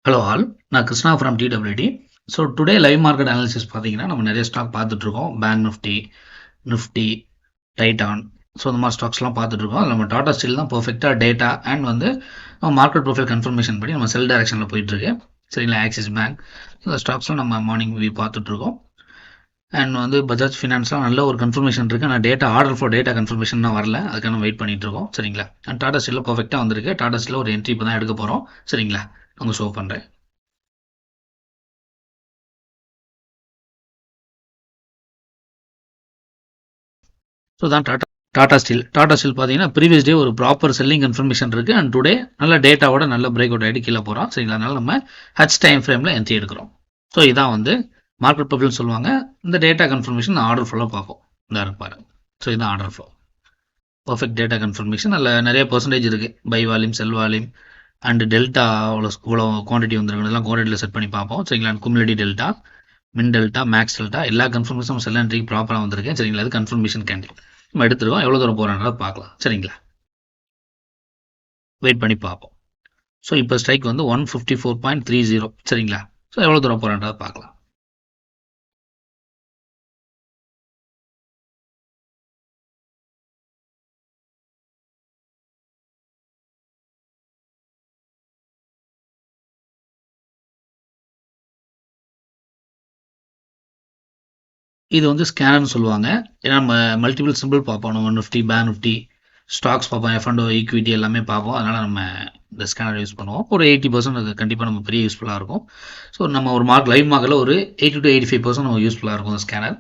Hello all, நான் Krishna from TWD. So today live market analysis பார்த்தீங்கன்னா நம்ம நிறைய ஸ்டாக் பார்த்துட்ருக்கோம். Bank Nifty, Nifty, Titan. So இந்த மாதிரி ஸ்டாக்ஸ்லாம் பார்த்துட்ருக்கோம். அதில் நம்ம டாடா ஸ்டீல் தான் பர்ஃபெக்டாக டேட்டா அண்ட் நம்ம மார்க்கெட் ப்ரொஃபைல் கன்ஃபர்மேஷன் படி நம்ம செல் டைரக்ஷனில் போயிட்டுருக்கு. சரிங்களா? ஆக்சிஸ் பேங்க் இந்த ஸ்டாக்ஸ்லாம் நம்ம மார்னிங் வியூ பார்த்துட்ருக்கோம். அண்ட் பஜாஜ் ஃபினான்ஸ்லாம் நல்ல ஒரு கன்ஃபர்மேஷன் இருக்குது. ஆனால் data order for data confirmation தான் வரல. அதுக்காக நம்ம வெயிட் பண்ணிட்டு இருக்கோம். சரிங்களா? அண்ட் டாடா ஸ்டீலில் பர்ஃபெக்டாக வந்திருக்கு. டாடா ஸ்டீலில் ஒரு என்ட்ரி இப்போ தான் எடுக்க போகிறோம். சரிங்களா? அவங்க ஷோ பண்ணுறேன். ஸோ தான் டாடா ஸ்டீல் பார்த்தீங்கன்னா ப்ரீவியஸ் டே ஒரு ப்ராப்பர் செல்லிங் கன்ஃபர்மேஷன் இருக்குது. அண்ட் டுடே நல்ல டேட்டாவோட நல்ல பிரேக் அவுட் ஆகிட்டு கீழே போகிறோம். சரிங்களா? அதனால நம்ம ஹச் டைம் ஃப்ரேமில் என்ட்ரி எடுக்கிறோம். ஸோ இதான் மார்க்கெட் ப்ரொஃபைல் சொல்லுவாங்க. இந்த டேட்டா கன்ஃபர்மேஷன் ஆர்டர் ஃப்ளோ பார்ப்போம். இந்த இருப்பாரு. ஸோ இதுதான் order flow. Perfect data confirmation. அதில் நிறைய பர்சன்டேஜ் இருக்குது. Buy volume, sell volume and delta இவ்வளோ குவான்டிட்டி வந்துருக்கு. இதெல்லாம் குவான்டிட்டியில் செட் பண்ணி பார்ப்போம். சரிங்களா? Cumulative delta, min delta, max delta எல்லா கன்ஃபர்மேஷனும் செல் என்ட்ரிக்கு ப்ராப்பராக வந்திருக்கு. சரிங்களா? அது கன்ஃபர்மேஷன் கேண்டில் நம்ம எடுத்துருக்கோம். எவ்வளோ தூரம் போகிறோன்றதை பார்க்கலாம். சரிங்களா? வெயிட் பண்ணி பார்ப்போம். ஸோ இப்போ ஸ்ட்ரைக் 154.30. சரிங்களா? ஸோ எவ்வளோ தூரம் போகிறேன்றதை பார்க்கலாம். இது ஸ்கேனர்னு சொல்லுவாங்க. ஏன்னா நம்ம மல்டிபிள் சிம்பிள் பார்ப்போம். நம்ம நிஃப்டி, பேங்க் நிஃப்டி, ஸ்டாக்ஸ் பார்ப்போம், F&O, ஈக்விட்டி எல்லாமே பார்ப்போம். அதனால் நம்ம இந்த ஸ்கேனர் யூஸ் பண்ணுவோம். ஒரு 80% அது கண்டிப்பாக நம்ம பெரிய யூஸ்ஃபுல்லாக இருக்கும். ஸோ நம்ம ஒரு லைவ் மார்க்கில் ஒரு 80 to 85% நம்ம யூஸ்ஃபுல்லாக இருக்கும் இந்த ஸ்கேனர்.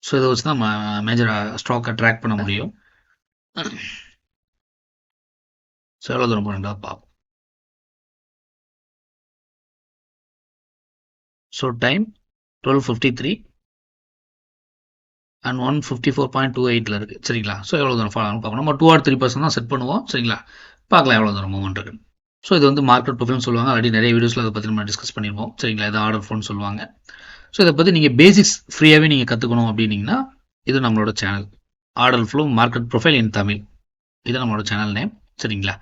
ஸோ இதை வச்சு தான் நம்ம மேஜராக ஸ்டாக்கை ட்ராக் பண்ண முடியும். ஸோ எவ்வளோ தூரம் போகிறேன்றதை பார்ப்போம். ஸோ டைம் 12:53 அண்ட் 154.28 இருக்குது. சரிங்களா? ஸோ எவ்வளோ தூரம் ஃபாலோ பார்ப்போம். நம்ம 2 or 3% தான் செட் பண்ணுவோம். சரிங்களா? பார்க்கலாம் எவ்வளோ தூரம் மூவ்மெண்ட் இருக்குது. ஸோ இது மார்க்கெட் ப்ரொஃபைல்னு சொல்லுவாங்க. ஆல்ரெடி நிறைய வீடியோஸில் அதை பற்றி நம்ம டிஸ்கஸ் பண்ணியிருப்போம். சரிங்களா? இது ஆர்டர் ஃபோன் சொல்லுவாங்க. ஸோ இதை பற்றி நீங்கள் பேசிக்ஸ் ஃப்ரீயாகவே நீங்கள் கற்றுக்கணும் அப்படின்னீங்கன்னா இது நம்மளோட channel order flow market profile in Tamil. இது நம்மளோட சேனல் நேம். சரிங்களா?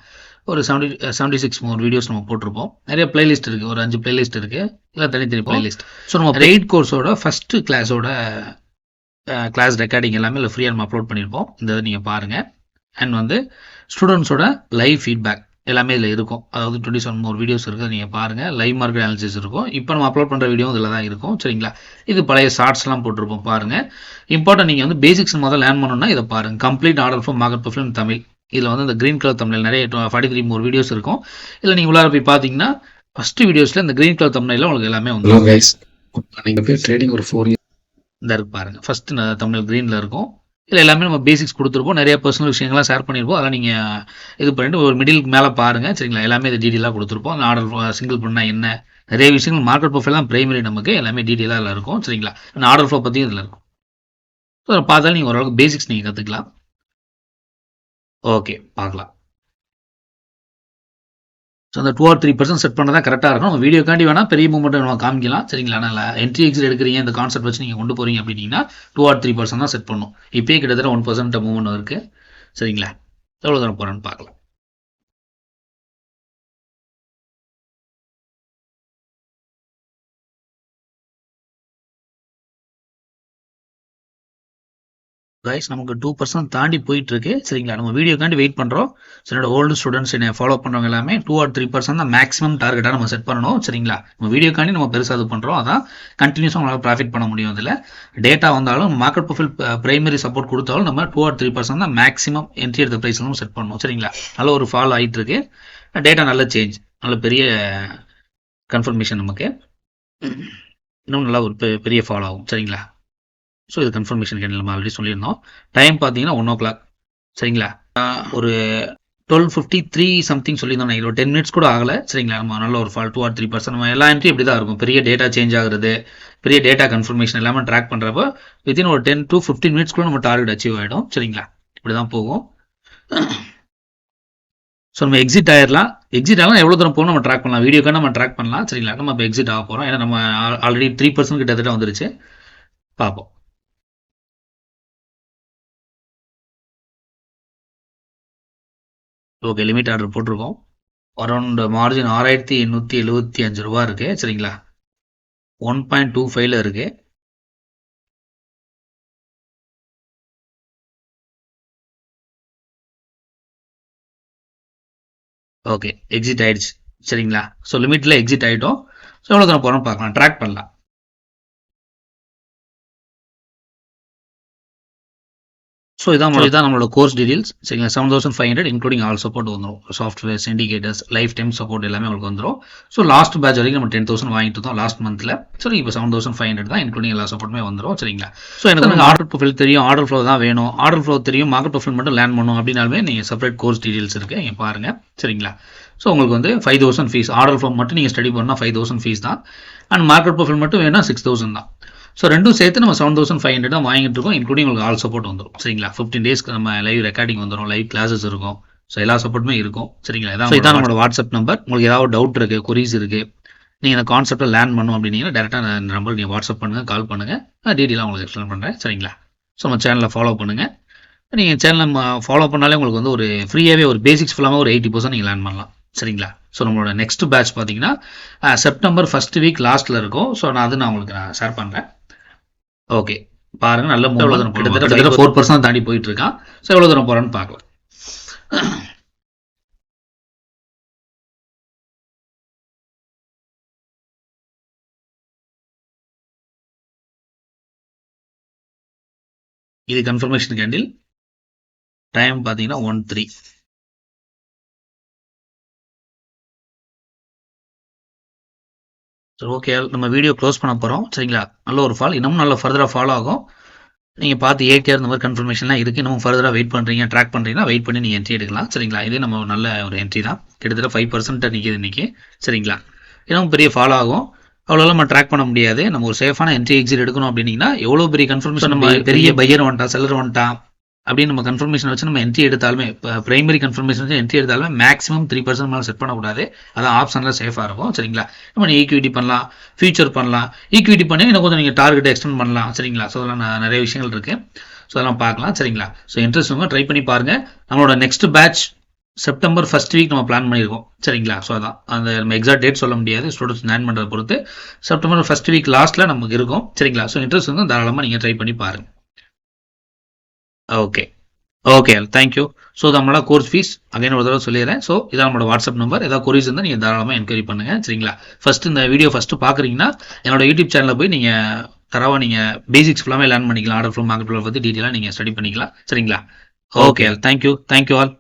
ஒரு 76 more வீடியோஸ் நம்ம போட்டிருப்போம். நிறைய பிளேலிஸ்ட் இருக்குது. ஒரு 5 பிளேலிஸ்ட் இருக்குது. இல்லை தனித்தனி பிளேலிஸ்ட். ஸோ நம்ம பெய்ட் கோர்ஸோட ஃபஸ்ட்டு கிளாஸோட கிளாஸ் ரெக்கார்டிங் எல்லாமே இல்லை ஃப்ரீயாக நம்ம அப்லோட் பண்ணியிருப்போம். இந்த இதை நீங்கள் பாருங்கள். அண்ட் ஸ்டூடெண்ட்ஸோட லைவ் ஃபீட்பேக் எல்லாமே இதில் இருக்கும். அதாவது 27 more வீடியோஸ் இருக்குது. நீங்கள் பாருங்கள். லைவ் மார்க்கெட் அனாலிசிஸ் இருக்கும். இப்போ நம்ம அப்லோட் பண்ணுற வீடியோ இதில் தான் இருக்கும். சரிங்களா? இது பழைய ஷார்ட்ஸ்லாம் போட்டிருப்போம். பாருங்கள். இம்பார்ட்டன்ட் நீங்கள் பேசிக்ஸ் முதல்ல லேர்ன் பண்ணணும்னா இதை பாருங்கள். Complete order for market profile in Tamil. இதில் இந்த கிரீன் கலர் தமிழில் நிறைய 43 more வீடியோஸ் இருக்கும். இதில் நீங்கள் உள்ளார போய் பார்த்தீங்கன்னா ஃபஸ்ட்டு வீடியோஸில் இந்த கிரீன் கலர் தமிழில் உங்களுக்கு எல்லாமே நீங்கள் போய் ட்ரேடிங் ஒரு 4 years இந்த இருக்கு பாருங்கள். ஃபஸ்ட்டு தமிழ் க்ரீனில் இருக்கும். இதில் எல்லாமே நம்ம பேசிக்ஸ் கொடுத்துருப்போம். நிறைய பர்சனல் விஷயங்கள்லாம் ஷேர் பண்ணியிருப்போம். அதெல்லாம் நீங்கள் இது பண்ணிட்டு ஒரு மிடிலுக்கு மேலே பாருங்கள். சரிங்களா? எல்லாமே இது டீட்டெயிலாக கொடுத்துருப்போம். அந்த ஆர்டர் சிங்கிள் பண்ணால் என்ன, நிறைய விஷயங்கள் மார்க்கெட் ப்ரொஃபைல் தான் பிரைமரி, நமக்கு எல்லாமே டீட்டெயிலாக இதில் இருக்கும். சரிங்களா? அந்த ஆர்டர் ஃப்ளோ பற்றியும் இதில் இருக்கும். ஸோ பார்த்தாலும் நீங்கள் ஓரளவுக்கு பேசிக்ஸ் நீங்கள் கற்றுக்கலாம். ஓகே, பார்க்கலாம். ஸோ அந்த 2 or 3% செட் பண்ண தான் கரெக்டாக இருக்கும். நம்ம வீடியோக்காண்டி வேணால் பெரிய மூவ்மெண்ட் நம்ம காமிக்கலாம். சரிங்களா? அதனால் என்ட்ரி எக்ஸிட் எடுக்கிறீங்க, இந்த கான்செப்ட் வச்சு நீங்கள் கொண்டு போகிறீங்க அப்படின்னா 2 or 3% தான் செட் பண்ணும். இப்போயே கிட்டத்தட்ட 1% மூவ்மெண்ட் இருக்குது. சரிங்களா? எவ்வளோ தூரம் போகிறேன்னு பார்க்கலாம். கைஸ், நமக்கு 2% தாண்டி போயிட்டு இருக்கு. சரிங்களா? நம்ம வீடியோக்காண்டி வெயிட் பண்ணுறோம். என்னோட ஓல்டு ஸ்டூடெண்ட்ஸ் என்னை ஃபாலோ பண்ணுறவங்க எல்லாமே 2 or 3% தான் மேக்ஸிமம் டார்கெட்டாக நம்ம செட் பண்ணணும். சரிங்களா? நம்ம வீடியோக்காண்டி நம்ம பெருசாக இது பண்ணுறோம். அதான் கண்டினியூஸாக நம்மளால் ப்ராஃபிட் பண்ண முடியும். இதில் டேட்டா வந்தாலும் மார்க்கெட் ப்ரொஃபைல் பிரைமரி சப்போர்ட் கொடுத்தாலும் நம்ம 2 or 3% தான் மேக்ஸிமம் என்ட்ரி எடுத்த ப்ரைஸ் நம்ம செட் பண்ணணும். சரிங்களா? நல்ல ஒரு ஃபாலோ ஆகிட்டு இருக்கு. டேட்டா நல்ல சேஞ்ச், நல்ல பெரிய கன்ஃபர்மேஷன் நமக்கு இன்னும் நல்லா ஒரு பெரிய ஃபாலோ ஆகும். சரிங்களா? ஸோ இது கன்ஃபர்மேஷன் கேண்டில் நம்ம ஆல்ரெடி சொல்லியிருந்தோம். டைம் பார்த்தீங்கன்னா 1 o'clock. சரிங்களா? ஒரு 12:53 சம்திங் சொல்லியிருந்தோம். ஒரு 10 minutes கூட ஆகலை. சரிங்களா? நம்ம நல்ல ஒரு ஃபால் 2 or 3% நம்ம எல்லா என்ட்ரி இப்படி தான் இருக்கும். பெரிய டேட்டா சேஞ்ச் ஆகுறது, பெரிய டேட்டா கன்ஃபர்மேஷன் எல்லாமே ட்ராக் பண்ணுறப்போ வித்தின் ஒரு 10 to 15 minutes கூட நம்ம டார்கெட் அச்சீவ் ஆகிடும். சரிங்களா? இப்படி தான் போகும். ஸோ நம்ம எக்ஸிட் ஆயிடலாம். எக்ஸிட் ஆகலாம் எவ்வளோ தூரம் போகணும் நம்ம ட்ராக் பண்ணலாம். வீடியோக்காக நம்ம ட்ராக் பண்ணலாம். சரிங்களா? நம்ம இப்போ எக்ஸிட் ஆக போகிறோம். ஏன்னா நம்ம ஆல்ரெடி 3% கிட்டத்தட்ட வந்துருச்சு. பார்ப்போம். ஓகே, லிமிட் ஆர்டர் போட்டிருக்கோம். அரௌண்ட் மார்ஜின் 6875 ரூபா இருக்கு. சரிங்களா, 1.25ல இருக்கு. ஓகே, எக்ஸிட் ஆயிடுச்சு. சரிங்களா, ஸோ லிமிட்ல எக்ஸிட் ஆயிட்டோம். ஸோ எவ்வளோ தூரம் போகிறோம்னு பார்க்கலாம், ட்ராக் பண்ணலாம். ஸோ இதான் நம்மளோட கோர்ஸ் டீடைல்ஸ். சரிங்களா, 7500 இன்க்ளூடிங் ஆல் சப்போர்ட் வந்துடும். Softwares, indicators, life time support எல்லாமே உங்களுக்கு வந்துடும். ஸோ லாஸ்ட் பேட்ச் வரைக்கும் நம்ம 10,000 வாங்கிட்டு இருந்தோம் லாஸ்ட் மந்த்தில். சரி, இப்போ 7500 தான் இன்க்ளூடிங் எல்லா சப்போர்ட்டுமே வந்துடும். சரிங்களா, ஸோ எனக்கு ஆர்டர் ப்ரொஃபைல் தெரியும், ஆர்டர் ஃப்ளோ தான் வேணும், ஆர்டர் ஃப்ளோ தெரியும், மார்க்கெட் ப்ரொஃபைல் மட்டும் லேர்ன் பண்ணணும் அப்படின்னாலுமே நீங்கள் செப்பரேட் கோர்ஸ் டீடைல்ஸ் இருக்குது, நீங்கள் பாருங்கள். சரிங்களா, ஸோ உங்களுக்கு வந்து 5,000 ஃபீஸ், ஆர்டர் ஃப்ளோ மட்டும் நீங்கள் ஸ்டடி பண்ணால் 5,000 ஃபீஸ் தான். அண்ட் மார்க்கெட் ப்ரொஃபைல் மட்டும் வேணா 6,000 தான். ஸோ ரெண்டும் சேர்த்து நம்ம 7500 தான் வாங்கிட்டு இருக்கோம், இன்க்ளூடிங் உங்களுக்கு ஆல் சப்போர்ட் வந்துடும். சரிங்களா, 15 டேஸ்க்கு நம்ம லைவ் ரெக்கார்டிங் வந்துடும், லைவ் கிளாஸஸ் இருக்கும். ஸோ எல்லா சப்போர்ட்டுமே இருக்கும். சரிங்களா, இதான் நம்மளோட வாட்ஸ்அப் நம்பர். உங்களுக்கு ஏதாவது டவுட் இருக்குது, கொரீஸ் இருக்குது, நீங்கள் இந்த கான்செப்டை லேர்ன் பண்ணணும் அப்படின்னீங்கன்னா டேரெக்டாக இந்த நம்பர் நீங்கள் வாட்ஸ்அப் பண்ணுங்கள், கால் பண்ணுங்கள், நான் டீட்டெயிலாக உங்களுக்கு எக்ஸ்பிளைன் பண்ணுறேன். சரிங்களா, ஸோ நம்ம சேனலை ஃபாலோ பண்ணுங்கள். நீங்கள் சேனலை ஃபாலோ பண்ணாலே உங்களுக்கு வந்து ஒரு ஃப்ரீயாகவே ஒரு பேசிக்ஸ் ஃபுல்லாக ஒரு 80% நீங்கள் லேர்ன் பண்ணலாம். சரிங்களா, ஸோ நம்மளோட நெக்ஸ்ட் பேட்ச் பார்த்தீங்கன்னா செப்டம்பர் ஃபர்ஸ்ட் வீக் லாஸ்ட்டில் இருக்கும். ஸோ நான் உங்களுக்கு ஷேர் பண்ணுறேன். ஓகே, பாருங்க, நல்ல எவ்வளோ தூரம் கிட்டத்தட்ட 4% தாண்டி போயிட்டு இருக்கான். ஸோ எவ்வளோ தூரம் போகிறான்னு பார்க்கலாம். இது கன்ஃபர்மேஷன் கேண்டில், டைம் பார்த்தீங்கன்னா 1:03. சரி, ஓகே, நம்ம வீடியோ க்ளோஸ் பண்ண போகிறோம். சரிங்களா, நல்ல ஒரு ஃபால், இன்னமும் நல்ல ஃபர்தராக ஃபாலோ ஆகும். நீங்கள் பார்த்து ஏடிஆர் இந்த மாதிரி கன்ஃபர்மேஷன்லாம் இருக்குது, இன்னும் ஃபர்தராக வெயிட் பண்ணுறீங்க, ட்ராக் பண்ணுறீங்கன்னா வெயிட் பண்ணி நீங்கள் என்ட்ரி எடுக்கலாம். சரிங்களா, இதே நம்ம நல்ல ஒரு என்ட்ரி தான், கிட்டத்தட்ட 5% நிற்கிது இன்றைக்கி. சரிங்களா, இன்னும் பெரிய ஃபாலோ ஆகும், அவ்வளோ நம்ம ட்ராக் பண்ண முடியாது. நம்ம ஒரு சேஃபான என்ட்ரி எக்ஸிட் எடுக்கணும் அப்படின்னா எவ்வளோ பெரிய கன்ஃபர்மேஷன், நம்ம பெரிய பையர் வந்துட்டா, செல்லர் வந்துட்டா அப்படின்னு நம்ம கன்ஃபர்மேஷன் வச்சு நம்ம என்ட்ரி எடுத்தாலுமே, இப்போ பிரைமரி கன்ஃபர்மேஷன் வச்சு என்ட்ரி எடுத்தாலுமே மேக்ஸிமம் 3% மேலே செட் பண்ணக்கூடாது. அதான் ஆப்ஷனில் சேஃபாக இருக்கும். சரிங்களா, நம்ம ஈக்விட்டி பண்ணலாம், ஃபியூச்சர் பண்ணலாம். ஈக்விட்டி பண்ணி இன்னும் கொஞ்சம் நீங்கள் டார்கெட்டை எக்ஸ்டெண்ட் பண்ணலாம். சரிங்களா, ஸோ அதெல்லாம் நிறைய விஷயங்கள் இருக்குது. ஸோ அதெல்லாம் பார்க்கலாம். சரிங்களா, ஸோ இன்ட்ரெஸ்ட் ட்ரை பண்ணி பாருங்கள். நம்மளோட next batch September first week நம்ம பிளான் பண்ணியிருக்கோம். சரிங்களா, ஸோ அதான் அந்த நம்ம எக்ஸாக்ட் டேட் சொல்ல முடியாது, ஸ்டூடெண்ட்ஸ் ஜாயின் பண்ணுறதை பொறுத்து. செப்டம்பர் ஃபர்ஸ்ட் வீக் லாஸ்ட்டில் நமக்கு இருக்கும். சரிங்களா, ஸோ இன்ட்ரெஸ்ட் தாராளமாக நீங்கள் ட்ரை பண்ணி பாருங்கள். Okay, thank you. ஸோ நம்மளோட கோர்ஸ் ஃபீஸ் அகைன் ஒரு தடவை சொல்லிடுறேன். ஸோ இதான் நம்மளோட வாட்ஸ்அப் நம்பர். ஏதாவது கொரிஸ் இருந்தால் நீங்கள் தாராளமாக என்கொயரி பண்ணுங்கள். சரிங்களா, ஃபஸ்ட்டு இந்த வீடியோ பார்க்குறீங்கன்னா என்னோட யூடியூப் சேனலில் போய் நீங்கள் தரவா நீங்கள் பேசிக்ஸ் ஃபுல்லாமே லேர்ன் பண்ணிக்கலாம். ஆர்டர் ஃப்ளோ, மார்க்கெட் ஃப்ளோ பற்றி டீட்டெயிலாக நீங்கள் ஸ்டடி பண்ணிக்கலாம். சரிங்களா, ஓகே, தேங்க்யூ ஆல்.